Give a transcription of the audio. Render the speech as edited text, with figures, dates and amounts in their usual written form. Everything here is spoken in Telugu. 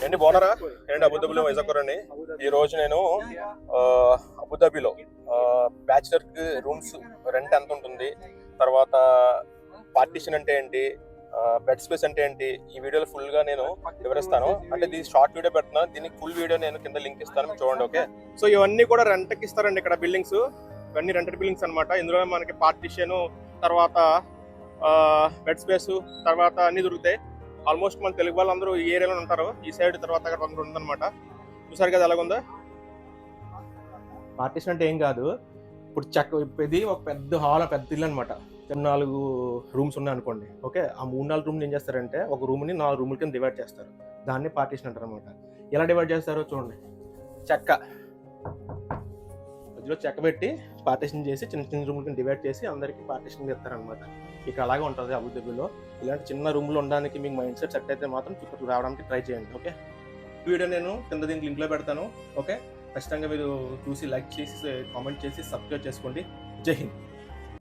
ఏంటి బాగున్నారా? ఏంటి అబుదాబిలో వైజాగ్ అండి. ఈ రోజు నేను అబుదాబిలో బ్యాచిలర్ కి రూమ్స్ రెంట్ ఎంత ఉంటుంది, తర్వాత పార్టీషన్ అంటే ఏంటి, బెడ్ స్పేస్ అంటే ఏంటి, ఈ వీడియోలో ఫుల్ గా నేను వివరిస్తాను. అంటే దీని షార్ట్ వీడియో పెడుతున్నాను, దీనికి ఫుల్ వీడియో నేను కింద లింక్ ఇస్తాను, చూడండి. ఓకే, సో ఇవన్నీ కూడా రెంట్ కి ఇస్తారండి ఇక్కడ బిల్డింగ్స్. ఇవన్నీ రెంటెడ్ బిల్డింగ్స్ అనమాట. ఇందులో మనకి పార్టీషన్, తర్వాత బెడ్ స్పేస్, తర్వాత అన్ని దొరుకుతాయి. ఆల్మోస్ట్ మన తెలుగు వాళ్ళందరూ ఈ ఏరియాలో ఉంటారు, ఈ సైడ్ తర్వాత అక్కడ కొందరు ఉందన్నమాట. చూసారు కదా ఎలాగుందో. పార్టీషన్ అంటే ఏం కాదు, ఇప్పుడు ఇది ఒక పెద్ద హాల్, పెద్ద ఇల్లు అనమాట. 4 రూమ్స్ ఉన్నాయి అనుకోండి. ఓకే, ఆ 3-4 రూమ్లు ఏం చేస్తారంటే ఒక రూమ్ని 4 రూముల కింద డివైడ్ చేస్తారు. దాన్ని పార్టీషన్ అంటారు అనమాట. ఎలా డివైడ్ చేస్తారో చూడండి. మధ్యలో చెక్క పెట్టి పార్టీషన్ చేసి చిన్న చిన్న రూముల కింద డివైడ్ చేసి అందరికీ పార్టీషన్ ఇస్తారనమాట. ఇక్కడ అలాగే ఉంటుంది అబుదాబిలో. ఇలాంటి చిన్న రూమ్లో ఉండడానికి మీకు మైండ్ సెట్ అయితే మాత్రం చుట్టూ రావడానికి ట్రై చేయండి. ఓకే, వీడియో నేను కింద దీనికి లింక్లో పెడతాను. ఓకే, ఖచ్చితంగా మీరు చూసి లైక్ చేసి కామెంట్ చేసి సబ్స్క్రైబ్ చేసుకోండి. జై హింద్.